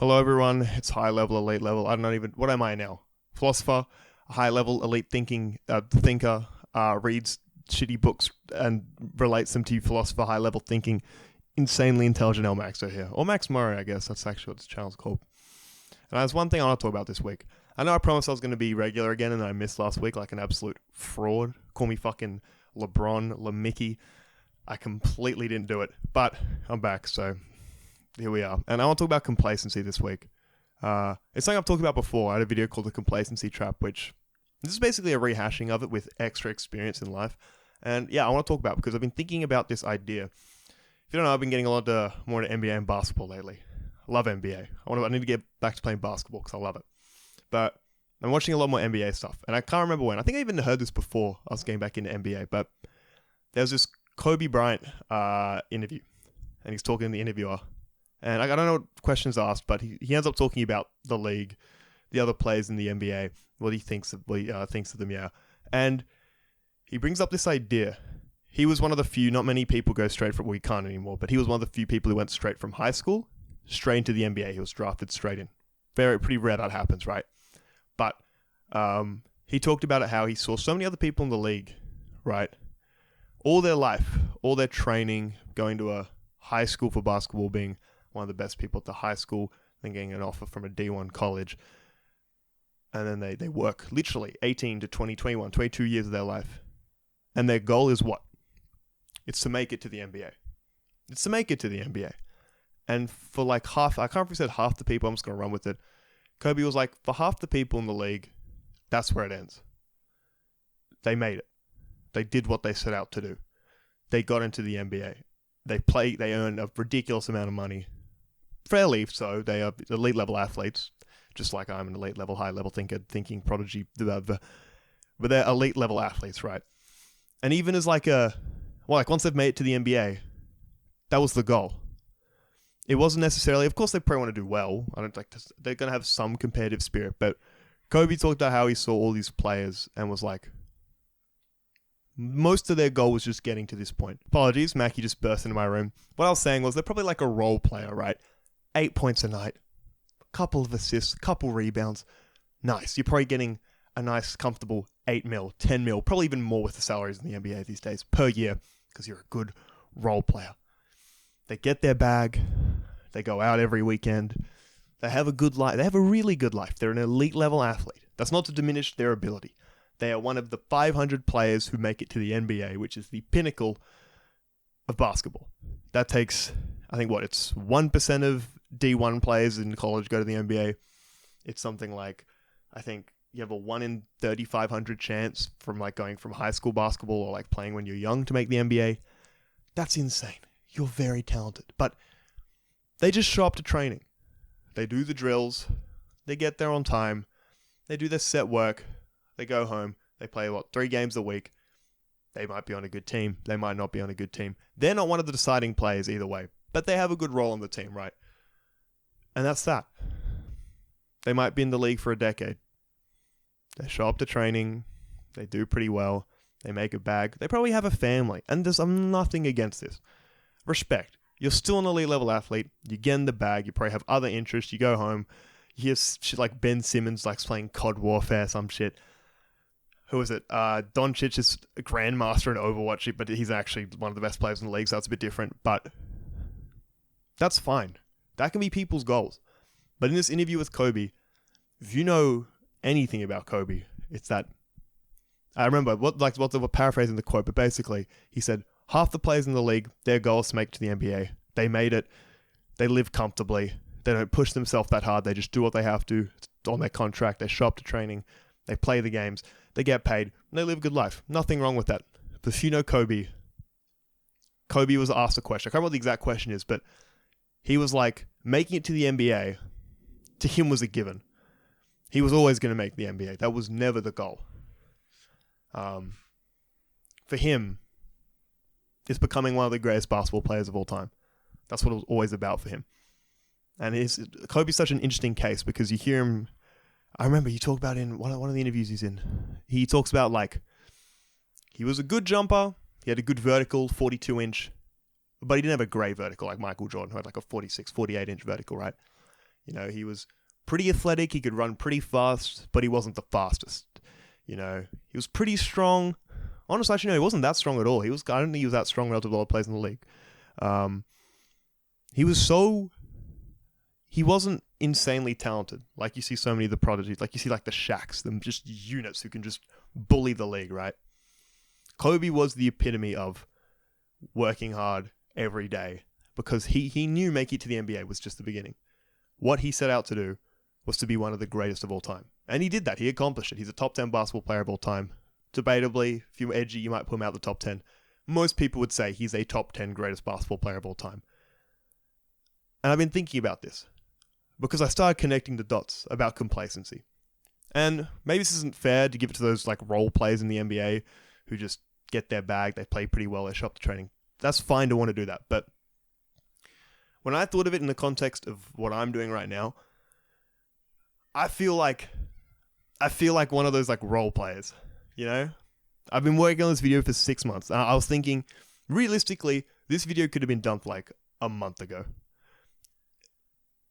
Hello, everyone. It's high level, elite level. I don't know even what am I now? Philosopher, a high level, elite thinker, reads shitty books and relates them to philosopher, high level thinking, insanely intelligent El Maxo here, or Max Murray, I guess. That's actually what this channel's called. And there's one thing I want to talk about this week. I know I promised I was going to be regular again, and I missed last week like an absolute fraud. Call me fucking LeBron, LeMickey. I completely didn't do it, but I'm back, so here we are. And I want to talk about complacency this week. It's something I've talked about before. I had a video called The Complacency Trap, which this is basically a rehashing of it with extra experience in life. And yeah, I want to talk about it because I've been thinking about this idea. If you don't know, I've been getting a lot more into NBA and basketball lately. I love NBA. I need to get back to playing basketball because I love it. But I'm watching a lot more NBA stuff. And I can't remember when. I think I even heard this before I was getting back into NBA. But there's this Kobe Bryant interview. And he's talking to the interviewer. And I don't know what questions asked, but he ends up talking about the league, the other players in the NBA, what he thinks of them, yeah. And he brings up this idea. He was one of the few, not many people go straight from, well, he can't anymore, but he was one of the few people who went straight from high school, straight into the NBA. He was drafted straight in. Pretty rare that happens, right? But he talked about it, how he saw so many other people in the league, right? All their life, all their training, going to a high school for basketball, being one of the best people at the high school, then getting an offer from a D1 college. And then they work literally 18 to 20, 21, 22 years of their life. And their goal is what? It's to make it to the NBA. It's to make it to the NBA. And for like half, I can't remember if he said half the people, I'm just going to run with it. Kobe was like, for half the people in the league, that's where it ends. They made it. They did what they set out to do. They got into the NBA. They earn a ridiculous amount of money. Fairly so. They are elite level athletes, just like I'm an elite level, high level thinking prodigy. But they're elite level athletes, right? And even as once they've made it to the NBA, that was the goal. It wasn't necessarily, of course, they probably want to do well. They're going to have some competitive spirit, but Kobe talked about how he saw all these players and was like, most of their goal was just getting to this point. Apologies, Mackie just burst into my room. What I was saying was they're probably like a role player, right? 8 points a night, a couple of assists, a couple rebounds. Nice. You're probably getting a nice, comfortable 8 mil, 10 mil, probably even more with the salaries in the NBA these days per year because you're a good role player. They get their bag. They go out every weekend. They have a good life. They have a really good life. They're an elite level athlete. That's not to diminish their ability. They are one of the 500 players who make it to the NBA, which is the pinnacle of basketball. That takes, I think, it's 1% of D1 players in college go to the NBA. It's something like, I think you have a 1 in 3,500 chance from like going from high school basketball or like playing when you're young to make the NBA. That's insane. You're very talented. But they just show up to training. They do the drills. They get there on time. They do their set work. They go home. They play 3 games a week. They might be on a good team. They might not be on a good team. They're not one of the deciding players either way, but they have a good role on the team, right? And that's that. They might be in the league for a decade. They show up to training. They do pretty well. They make a bag. They probably have a family. And I'm nothing against this. Respect. You're still an elite level athlete. You get in the bag. You probably have other interests. You go home. You hear shit like Ben Simmons likes playing COD Warfare, some shit. Who is it? Doncic is a grandmaster in Overwatch, but he's actually one of the best players in the league, so that's a bit different. But that's fine. That can be people's goals. But in this interview with Kobe, if you know anything about Kobe, it's that. I remember paraphrasing the quote, but basically he said half the players in the league, their goal is to make it to the NBA. They made it. They live comfortably. They don't push themselves that hard. They just do what they have to on their contract. They show up to training. They play the games. They get paid. And they live a good life. Nothing wrong with that. But if you know Kobe was asked a question. I can't remember what the exact question is, but he was like, making it to the NBA, to him was a given. He was always going to make the NBA. That was never the goal. For him, it's becoming one of the greatest basketball players of all time. That's what it was always about for him. And Kobe's such an interesting case because you hear him. I remember you talk about in one of the interviews he's in. He talks about like he was a good jumper. He had a good vertical, 42-inch, but he didn't have a great vertical like Michael Jordan, who had like a 46, 48-inch vertical, right? You know, he was pretty athletic. He could run pretty fast, but he wasn't the fastest. You know, he was pretty strong. Honestly, actually, no, he wasn't that strong at all. I don't think he was that strong relative to other players in the league. He wasn't insanely talented. Like you see so many of the prodigies. Like you see like the Shaqs, them just units who can just bully the league, right? Kobe was the epitome of working hard every day because he knew making it to the NBA was just the beginning. What he set out to do was to be one of the greatest of all time. And he did that. He accomplished it. He's a top 10 basketball player of all time. Debatably, if you're edgy, you might put him out the top 10. Most people would say he's a top 10 greatest basketball player of all time. And I've been thinking about this because I started connecting the dots about complacency. And maybe this isn't fair to give it to those like role players in the NBA who just get their bag, they play pretty well, they show up to training. That's fine to want to do that. But when I thought of it in the context of what I'm doing right now, I feel like one of those like role players, you know? I've been working on this video for 6 months. I was thinking, realistically, this video could have been done for like a month ago.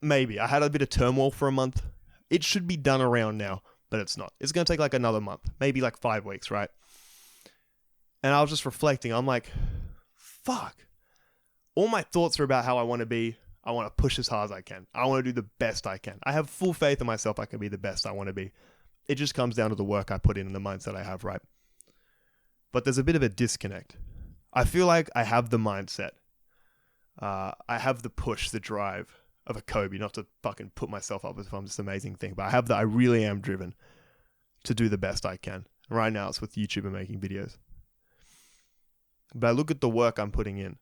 Maybe. I had a bit of turmoil for a month. It should be done around now, but it's not. It's going to take like another month, maybe like 5 weeks, right? And I was just reflecting. I'm like, fuck. All my thoughts are about how I want to be. I want to push as hard as I can. I want to do the best I can. I have full faith in myself I can be the best I want to be. It just comes down to the work I put in and the mindset I have, right? But there's a bit of a disconnect. I feel like I have the mindset. I have the push, the drive of a Kobe, not to fucking put myself up as if I'm this amazing thing, but I really am driven to do the best I can. Right now it's with YouTube and making videos. But I look at the work I'm putting in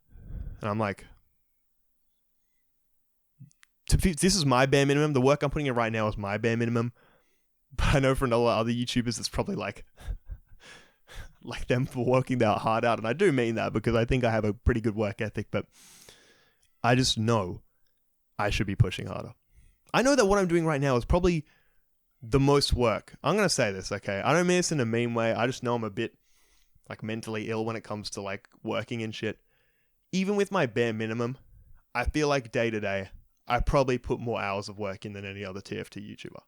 and I'm like, this is my bare minimum. The work I'm putting in right now is my bare minimum. But I know for a lot of other YouTubers, it's probably like them for working that hard out. And I do mean that because I think I have a pretty good work ethic, but I just know I should be pushing harder. I know that what I'm doing right now is probably the most work. I'm going to say this, okay? I don't mean this in a mean way. I just know I'm a bit like mentally ill when it comes to like working and shit. Even with my bare minimum, I feel like day to day, I probably put more hours of work in than any other TFT YouTuber.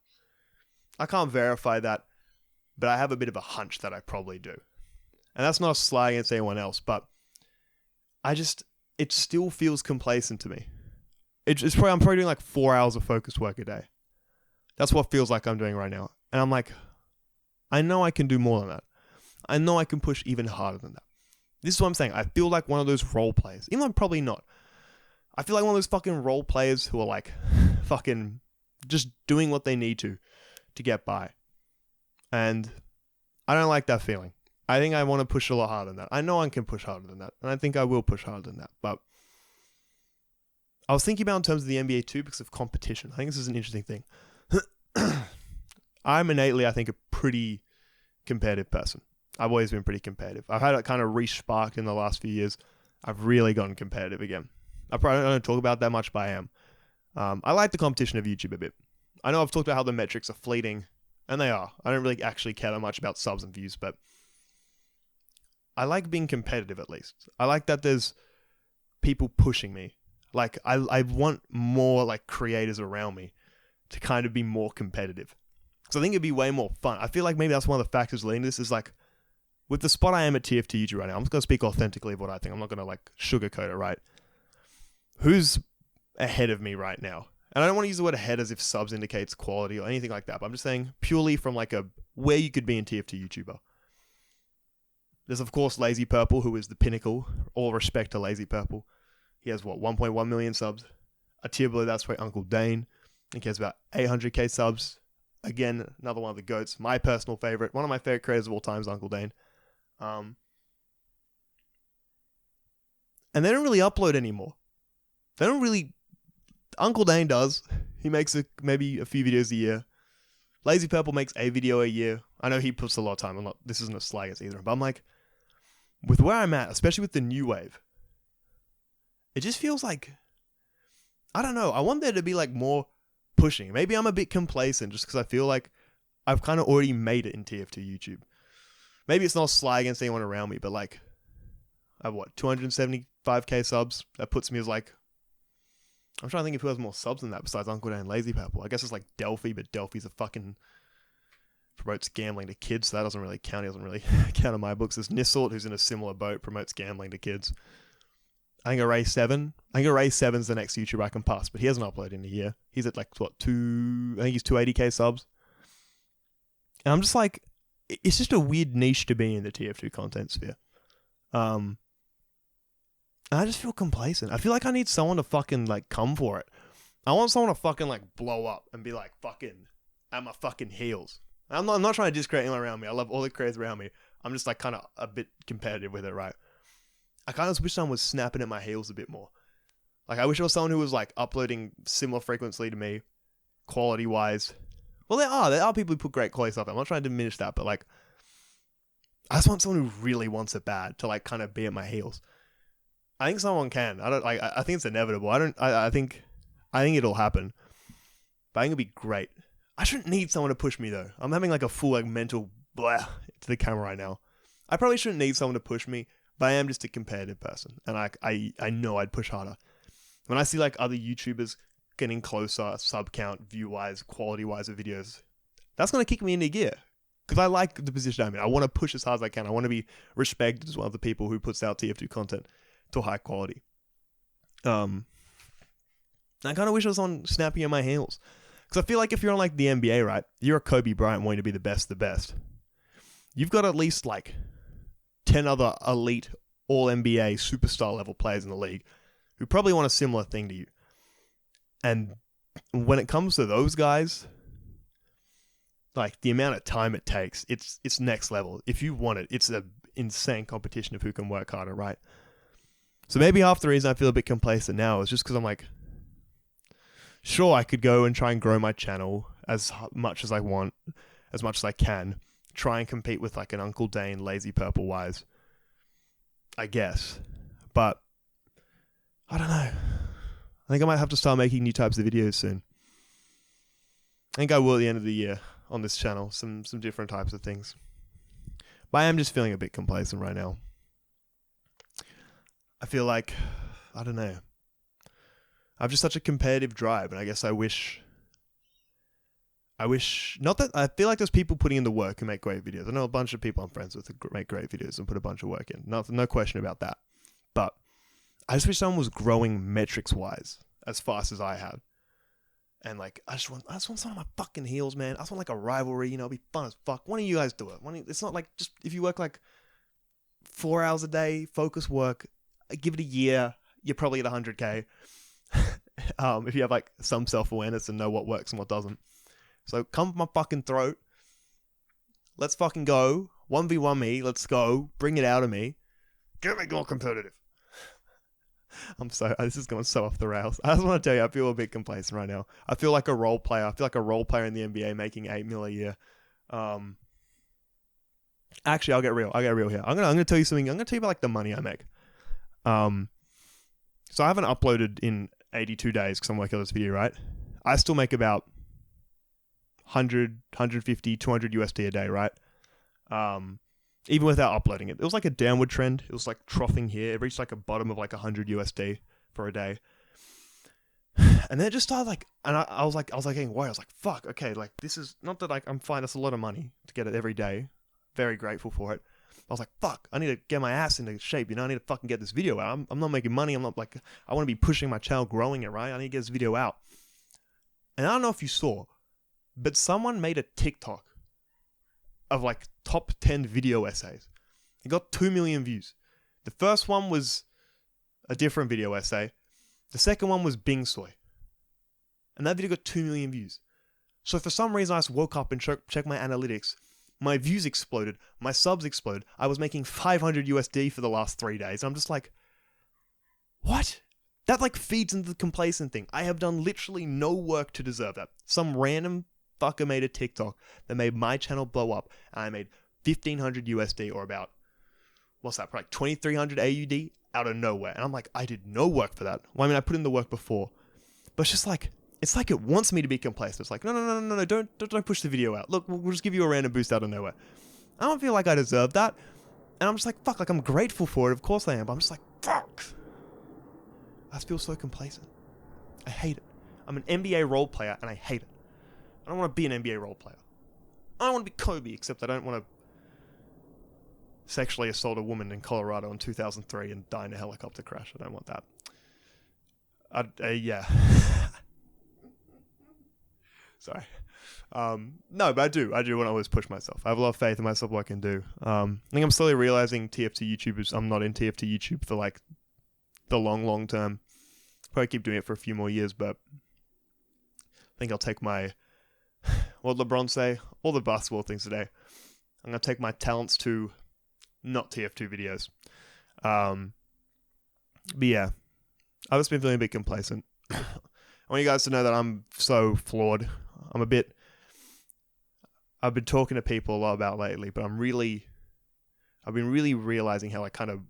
I can't verify that, but I have a bit of a hunch that I probably do. And that's not a sly against anyone else, but it still feels complacent to me. I'm probably doing like 4 hours of focused work a day. That's what feels like I'm doing right now. And I'm like, I know I can do more than that. I know I can push even harder than that. This is what I'm saying. I feel like one of those role players, even though I'm probably not. I feel like one of those fucking role players who are like fucking just doing what they need to get by. And I don't like that feeling. I think I want to push a lot harder than that. I know I can push harder than that. And I think I will push harder than that. But I was thinking about in terms of the NBA too because of competition. I think this is an interesting thing. I'm innately, I think, a pretty competitive person. I've always been pretty competitive. I've had it kind of re-sparked in the last few years. I've really gotten competitive again. I probably don't talk about that much, but I am. I like the competition of YouTube a bit. I know I've talked about how the metrics are fleeting, and they are. I don't really actually care that much about subs and views, but I like being competitive at least. I like that there's people pushing me. Like, I want more like creators around me to kind of be more competitive. Because I think it'd be way more fun. I feel like maybe that's one of the factors leading to this is like, with the spot I am at TFT YouTube right now, I'm just going to speak authentically of what I think. I'm not going to like sugarcoat it, right? Who's ahead of me right now? And I don't want to use the word ahead as if subs indicates quality or anything like that, but I'm just saying purely from like where you could be in TFT YouTuber. There's of course Lazy Purple, who is the pinnacle. All respect to Lazy Purple. He has 1.1 million subs. A tier below that's where Uncle Dane. I think he has about 800k subs. Again, another one of the GOATs. My personal favorite. One of my favorite creators of all time is Uncle Dane. And they don't really upload anymore. They don't really... Uncle Dane does. He makes maybe a few videos a year. Lazy Purple makes a video a year. I know he puts a lot of time. This isn't a slag against either. But I'm like, with where I'm at, especially with the new wave, it just feels like, I don't know. I want there to be like more pushing. Maybe I'm a bit complacent just because I feel like I've kind of already made it in TF2 YouTube. Maybe it's not a sly against anyone around me, but like, I have 275k subs? That puts me as like I'm trying to think of who has more subs than that besides Uncle Dan and Lazy Purple. I guess it's like Delphi, but Delphi's a fucking promotes gambling to kids, so that doesn't really count. He doesn't really count in my books. There's Nissort, who's in a similar boat, promotes gambling to kids. I think Array 7. I think Array 7's the next YouTuber I can pass, but he hasn't uploaded in a year. He's at like, what, I think he's 280k subs. And I'm just like, it's just a weird niche to be in the TF2 content sphere. And I just feel complacent. I feel like I need someone to fucking like come for it. I want someone to fucking like blow up and be like fucking at my fucking heels. I'm not trying to discredit anyone around me. I love all the creators around me. I'm just like kind of a bit competitive with it, right? I kind of wish someone was snapping at my heels a bit more. Like I wish it was someone who was like uploading similar frequently to me, quality wise. Well, there are people who put great quality stuff out. I'm not trying to diminish that, but like, I just want someone who really wants it bad to like kind of be at my heels. I think someone can. I think it's inevitable. I think it'll happen. But I think it'd be great. I shouldn't need someone to push me though. I'm having like a full like mental blah to the camera right now. I probably shouldn't need someone to push me, but I am just a competitive person, and I know I'd push harder. When I see like other YouTubers getting closer, sub count, view wise, quality wise of videos, that's gonna kick me into gear because I like the position I'm in. I want to push as hard as I can. I want to be respected as one of the people who puts out TF2 content to high quality. I kind of wish I was on snapping at my heels. Because I feel like if you're on like the NBA, right, you're a Kobe Bryant wanting to be the best of the best. You've got at least like 10 other elite all-NBA superstar level players in the league who probably want a similar thing to you. And when it comes to those guys, like the amount of time it takes, it's next level. If you want it, it's an insane competition of who can work harder, right? So maybe half the reason I feel a bit complacent now is just because I'm like, sure, I could go and try and grow my channel as much as I want, as much as I can. Try and compete with like an Uncle Dane, Lazy Purple wise, I guess. But I don't know. I think I might have to start making new types of videos soon. I think I will at the end of the year on this channel, some different types of things. But I am just feeling a bit complacent right now. I feel like, I don't know. I have just such a competitive drive, and I guess I wish, not that, I feel like there's people putting in the work who make great videos. I know a bunch of people I'm friends with who make great videos and put a bunch of work in. No question about that. But I just wish someone was growing metrics-wise as fast as I have. And like, I just want someone on my fucking heels, man. I just want like a rivalry, it'd be fun as fuck. Why don't you guys do it? It's not like, just, if you work like 4 hours a day, focus work, give it a year, you're probably at 100k. If you have like some self-awareness and know what works and what doesn't. So come for my fucking throat. Let's fucking go. 1v1 me. Let's go. Bring it out of me. Get me more competitive. This is going so off the rails. I just want to tell you, I feel a bit complacent right now. I feel like a role player. I feel like a role player in the NBA making $8 million a year. Actually, I'll get real here. I'm gonna tell you something. I'm gonna tell you about like the money I make. So I haven't uploaded in 82 days because I'm working on this video, right? I still make about 100, 150, 200 USD a day, right? Even without uploading it. It was like a downward trend. It was like troughing here. It reached like a bottom of like 100 USD for a day. And then it just started like, and I was getting worried. I was like, fuck, okay, like this is, not that like I'm fine, that's a lot of money to get it every day. Very grateful for it. I was like, fuck, I need to get my ass into shape, I need to fucking get this video out. I'm not making money, I'm not like, I want to be pushing my channel, growing it, right? I need to get this video out. And I don't know if you saw, but someone made a TikTok of like top 10 video essays. It got 2 million views. The first one was a different video essay. The second one was Bing Soy. And that video got 2 million views. So for some reason I just woke up and checked my analytics. My views exploded. My subs exploded. I was making 500 USD for the last 3 days. I'm just like, what? That like feeds into the complacent thing. I have done literally no work to deserve that. Some random fucker made a TikTok that made my channel blow up, and I made 1500 USD, or about, what's that, like 2300 AUD out of nowhere. And I'm like, I did no work for that. Well, I mean, I put in the work before, but it's just like, it's like it wants me to be complacent. It's like, no, don't push the video out. Look, we'll just give you a random boost out of nowhere. I don't feel like I deserve that. And I'm just like, fuck, like I'm grateful for it. Of course I am. But I'm just like, fuck. I just feel so complacent. I hate it. I'm an NBA role player and I hate it. I don't want to be an NBA role player. I don't want to be Kobe, except I don't want to sexually assault a woman in Colorado in 2003 and die in a helicopter crash. I don't want that. Yeah. Sorry. No, but I do want to always push myself. I have a lot of faith in myself, what I can do. I think I'm slowly realizing TFT YouTubers, I'm not in TFT YouTube for like the long term. Probably keep doing it for a few more years, but I think I'll take my, what did LeBron say? All the basketball things today. I'm going to take my talents to not TF2 videos. But yeah, I've just been feeling a bit complacent. I want you guys to know that I'm so flawed. I've been talking to people a lot about lately, but I've been really realizing how kind of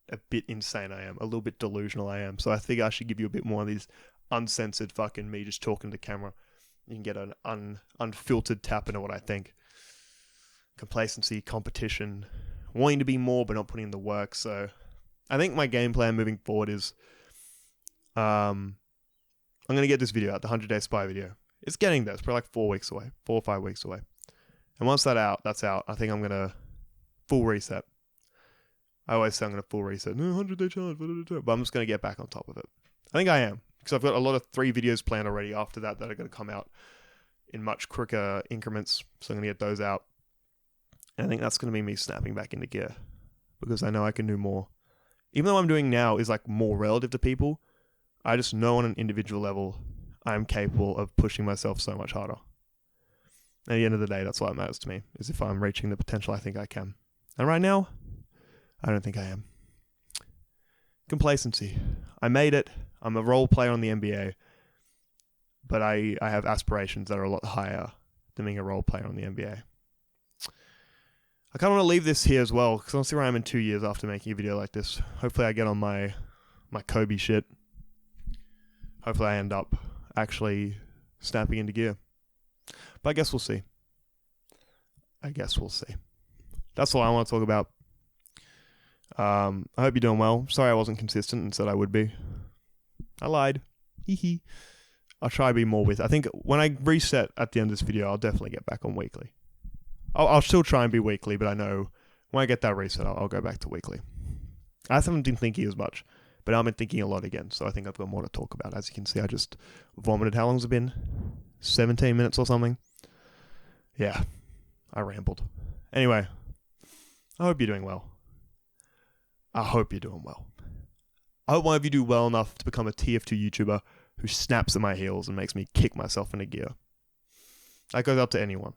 a bit insane I am, a little bit delusional I am. So I think I should give you a bit more of these uncensored fucking me just talking to the camera. You can get an unfiltered tap into what I think. Complacency, competition, wanting to be more but not putting in the work. So I think my game plan moving forward is I'm going to get this video out, the 100-day spy video. It's getting there. It's probably like 4 weeks away, 4 or 5 weeks away. And once that's out, I think I'm going to full reset. I always say I'm going to full reset. No, 100-day challenge, but I'm just going to get back on top of it. I think I am, because I've got a lot of 3 videos planned already after that are going to come out in much quicker increments. So I'm going to get those out. And I think that's going to be me snapping back into gear, because I know I can do more. Even though what I'm doing now is like more relative to people, I just know on an individual level, I'm capable of pushing myself so much harder. At the end of the day, that's what matters to me, is if I'm reaching the potential I think I can. And right now, I don't think I am. Complacency. I made it. I'm a role player on the NBA, but I have aspirations that are a lot higher than being a role player on the NBA. I kind of want to leave this here as well, because I want to see where I am in 2 years after making a video like this. Hopefully I get on my Kobe shit. Hopefully I end up actually snapping into gear. But I guess we'll see. That's all I want to talk about. I hope you're doing well. Sorry I wasn't consistent and said I would be. I lied. Hee. I'll try to be more I think when I reset at the end of this video, I'll definitely get back on weekly. I'll still try and be weekly, but I know when I get that reset, I'll go back to weekly. I haven't been thinking as much, but I've been thinking a lot again, so I think I've got more to talk about. As you can see, I just vomited. How long has it been? 17 minutes or something? Yeah, I rambled. Anyway, I hope you're doing well. I hope one of you do well enough to become a TF2 YouTuber who snaps at my heels and makes me kick myself into gear. That goes up to anyone.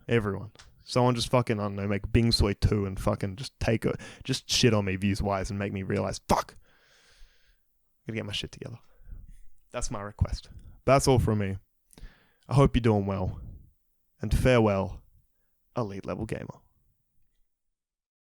Everyone. Someone just fucking, I don't know, make Bing Soy 2 and fucking just shit on me views-wise and make me realize, fuck! I'm gonna get my shit together. That's my request. But that's all from me. I hope you're doing well. And farewell, elite level gamer.